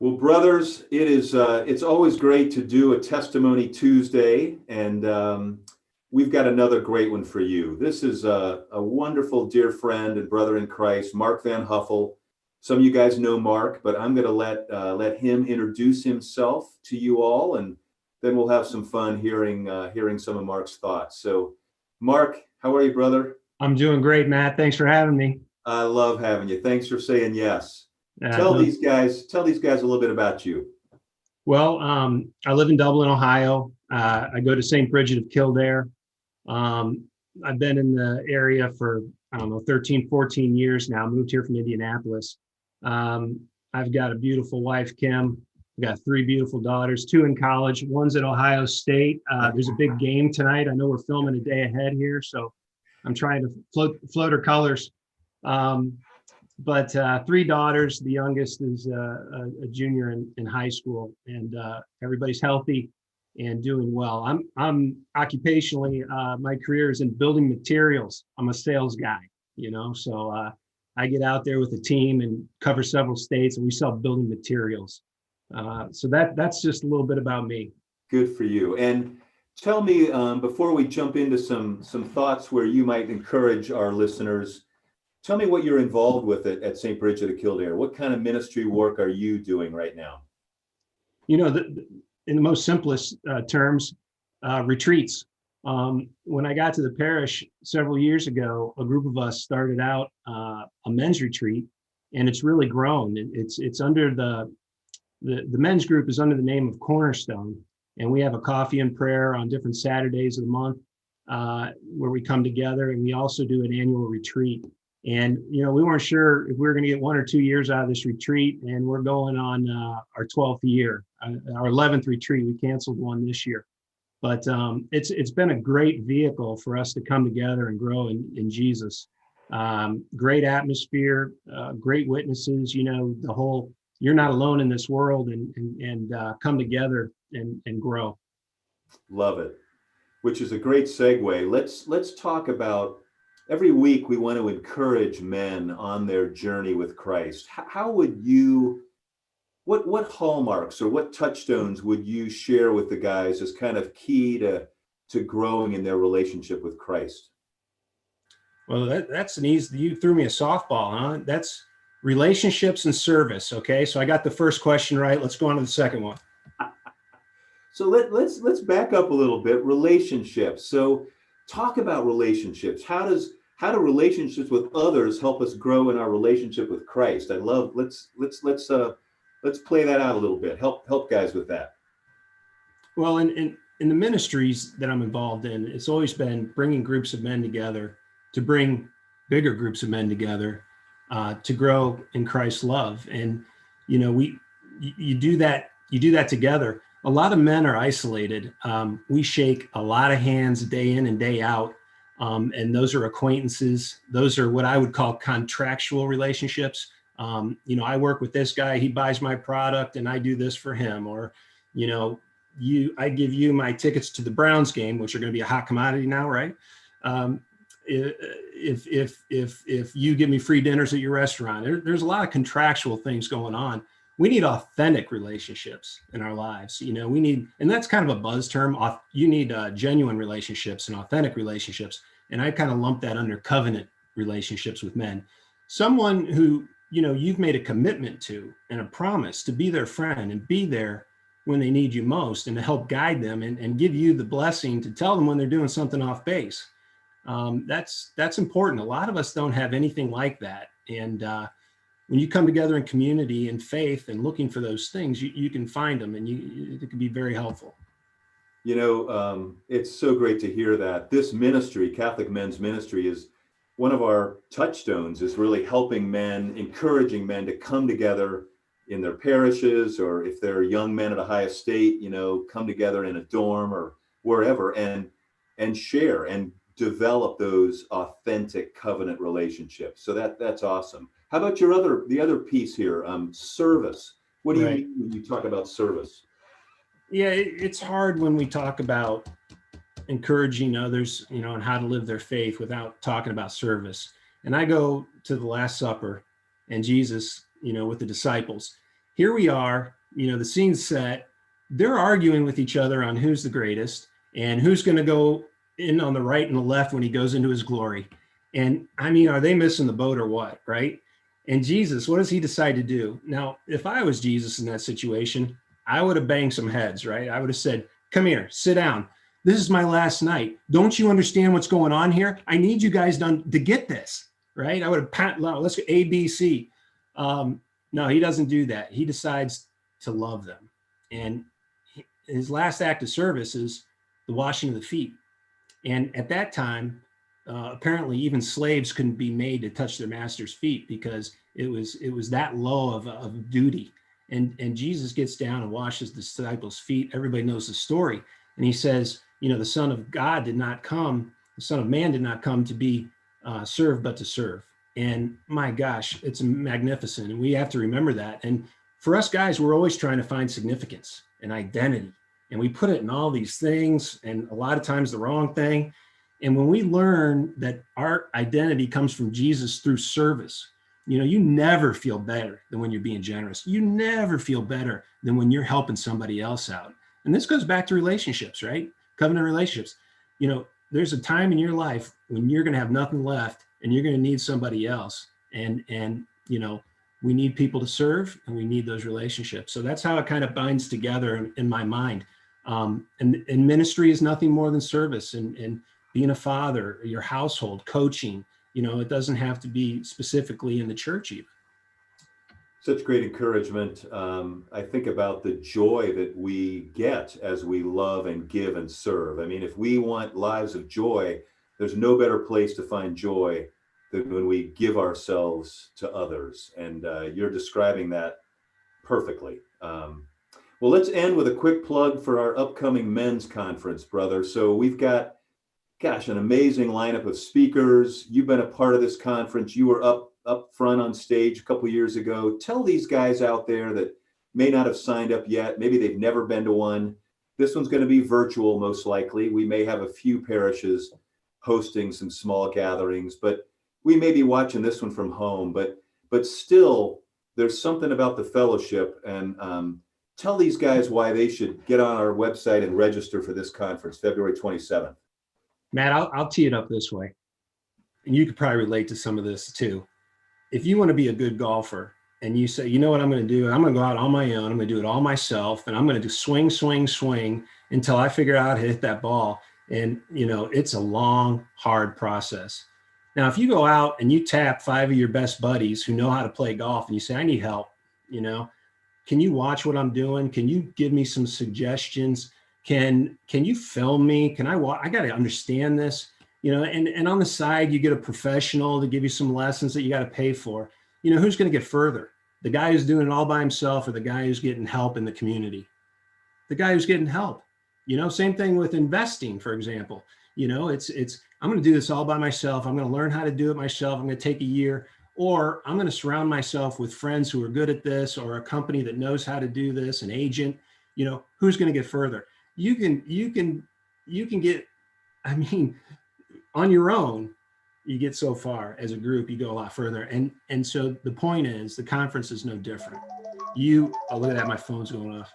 Well, brothers, it's always great to do a Testimony Tuesday, and we've got another great one for you. This is a wonderful dear friend and brother in Christ, Mark VanHuffel. Some of you guys know Mark, but I'm going to let him introduce himself to you all, and then we'll have some fun hearing some of Mark's thoughts. So, Mark, how are you, brother? I'm doing great, Matt. Thanks for having me. I love having you. Thanks for saying yes. Uh, Tell no- these guys a little bit about you. I live in Dublin, Ohio. I go to St. Bridget of Kildare. Um, I've been in the area for, I don't know, 13, 14 years now. Moved here from Indianapolis. Um, I've got a beautiful wife, Kim. I've got three beautiful daughters, two in college. One's at Ohio State. There's a big game tonight. I know we're filming a day ahead here, so I'm trying to float her colors. Um, but three daughters. The youngest is a junior in high school, and everybody's healthy and doing well. I'm occupationally, my career is in building materials. I'm a sales guy, so I get out there with a team and cover several states, and we sell building materials. So that's just a little bit about me. Good for you. And tell me, before we jump into some thoughts where you might encourage our listeners, tell me what you're involved with at St. Bridget of Kildare. What kind of ministry work are you doing right now? In the most simplest terms, retreats. When I got to the parish several years ago, a group of us started out a men's retreat, and it's really grown. It's under the men's group is under the name of Cornerstone, and we have a coffee and prayer on different Saturdays of the month where we come together, and we also do an annual retreat. And, we weren't sure if we were going to get 1 or 2 years out of this retreat, and we're going on our 12th year, our 11th retreat. We canceled one this year, but it's been a great vehicle for us to come together and grow in Jesus. Great atmosphere, great witnesses, the whole, you're not alone in this world, and come together and grow. Love it. Which is a great segue. Let's talk about, every week we want to encourage men on their journey with Christ. How would you, what hallmarks or what touchstones would you share with the guys as kind of key to growing in their relationship with Christ? Well, that's an easy, you threw me a softball, huh? That's relationships and service. Okay. So I got the first question right. Let's go on to the second one. So let's back up a little bit. Relationships. So talk about relationships. How do relationships with others help us grow in our relationship with Christ? Let's play that out a little bit. Help guys with that. Well, in the ministries that I'm involved in, it's always been bringing groups of men together to bring bigger groups of men together to grow in Christ's love. And you do that together. A lot of men are isolated. We shake a lot of hands day in and day out. And those are acquaintances. Those are what I would call contractual relationships. I work with this guy, he buys my product and I do this for him. Or, I give you my tickets to the Browns game, which are going to be a hot commodity now, right? If you give me free dinners at your restaurant, there's a lot of contractual things going on. We need authentic relationships in our lives. We need, and that's kind of a buzz term. You need genuine relationships and authentic relationships. And I kind of lump that under covenant relationships with men. Someone who, you've made a commitment to and a promise to be their friend and be there when they need you most and to help guide them and give you the blessing to tell them when they're doing something off base. That's important. A lot of us don't have anything like that. And when you come together in community and faith and looking for those things, you can find them, and it can be very helpful. It's so great to hear that. This ministry, Catholic Men's Ministry, is one of our touchstones, is really helping men, encouraging men to come together in their parishes, or if they're young men at Ohio State, come together in a dorm or wherever and share and develop those authentic covenant relationships. So that's awesome. How about the other piece here, service? What do you mean when you talk about service? Yeah, it's hard when we talk about encouraging others, on how to live their faith without talking about service. And I go to the Last Supper and Jesus, with the disciples, here we are, the scene's set. They're arguing with each other on who's the greatest and who's going to go in on the right and the left when he goes into his glory. And I mean, are they missing the boat or what? Right. And Jesus, what does he decide to do? Now, if I was Jesus in that situation, I would have banged some heads, right? I would have said, come here, sit down. This is my last night. Don't you understand what's going on here? I need you guys done to get this, right? I would have, let's go A, B, C. No, he doesn't do that. He decides to love them. And his last act of service is the washing of the feet. And at that time, apparently even slaves couldn't be made to touch their master's feet because it was that low of duty. And Jesus gets down and washes the disciples' feet. Everybody knows the story. And he says, the Son of God did not come, the Son of Man did not come to be served, but to serve. And my gosh, it's magnificent. And we have to remember that. And for us guys, we're always trying to find significance and identity. And we put it in all these things, and a lot of times the wrong thing. And when we learn that our identity comes from Jesus through service, you never feel better than when you're being generous. You never feel better than when you're helping somebody else out. And this goes back to relationships, right? Covenant relationships. There's a time in your life when you're going to have nothing left and you're going to need somebody else. And we need people to serve, and we need those relationships. So that's how it kind of binds together in my mind. And ministry is nothing more than service and being a father, your household, coaching. It doesn't have to be specifically in the church even. Such great encouragement. I think about the joy that we get as we love and give and serve. I mean, if we want lives of joy, there's no better place to find joy than when we give ourselves to others. And you're describing that perfectly. Well, let's end with a quick plug for our upcoming men's conference, brother. So we've got, an amazing lineup of speakers. You've been a part of this conference. You were up front on stage a couple of years ago. Tell these guys out there that may not have signed up yet, maybe they've never been to one. This one's going to be virtual, most likely. We may have a few parishes hosting some small gatherings, but we may be watching this one from home. But still, there's something about the fellowship. And tell these guys why they should get on our website and register for this conference, February 27th. Matt, I'll tee it up this way. And you could probably relate to some of this too. If you want to be a good golfer and you say, you know what I'm going to do? I'm going to go out on my own. I'm going to do it all myself. And I'm going to do swing until I figure out how to hit that ball. And, it's a long, hard process. Now, if you go out and you tap 5 of your best buddies who know how to play golf and you say, I need help, can you watch what I'm doing? Can you give me some suggestions? Can you film me? I got to understand this, and on the side, you get a professional to give you some lessons that you got to pay for. Who's going to get further? The guy who's doing it all by himself or the guy who's getting help in the community? The guy who's getting help. Same thing with investing, for example. It's I'm going to do this all by myself. I'm going to learn how to do it myself. I'm going to take a year, or I'm going to surround myself with friends who are good at this, or a company that knows how to do this, an agent. Who's going to get further? You can get, on your own, you get so far. As a group, you go a lot further. And so the point is, the conference is no different. Look at that, my phone's going off.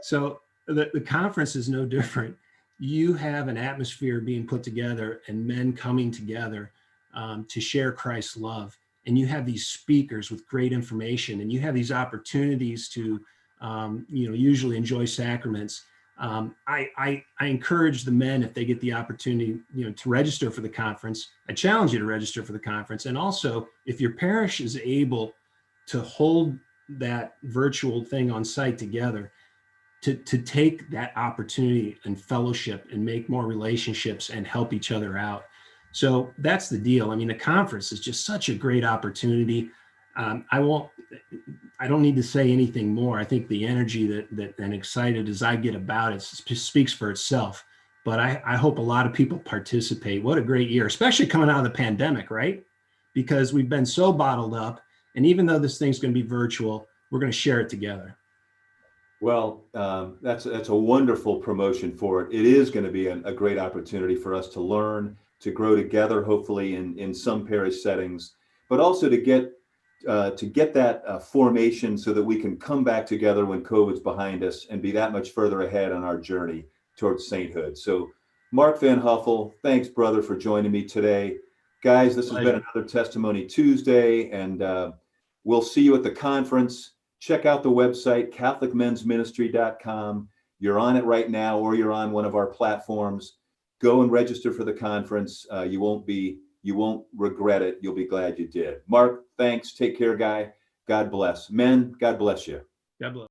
So the conference is no different. You have an atmosphere being put together and men coming together to share Christ's love. And you have these speakers with great information, and you have these opportunities to, usually enjoy sacraments. I encourage the men, if they get the opportunity, to register for the conference. I challenge you to register for the conference. And also, if your parish is able to hold that virtual thing on site together, to take that opportunity and fellowship and make more relationships and help each other out. So that's the deal. The conference is just such a great opportunity. I don't need to say anything more. I think the energy that and excited as I get about it speaks for itself. But I hope a lot of people participate. What a great year, especially coming out of the pandemic, right? Because we've been so bottled up. And even though this thing's going to be virtual, we're going to share it together. Well, that's a wonderful promotion for it. It is going to be a great opportunity for us to learn, to grow together, hopefully in some parish settings, but also to get to get that formation so that we can come back together when COVID's behind us and be that much further ahead on our journey towards sainthood. So, Mark VanHuffel, thanks, brother, for joining me today. Guys, this has been another Testimony Tuesday, and we'll see you at the conference. Check out the website, CatholicMen'sMinistry.com. You're on it right now, or you're on one of our platforms. Go and register for the conference. You won't regret it. You'll be glad you did. Mark, thanks. Take care, guy. God bless. Men, God bless you. God bless.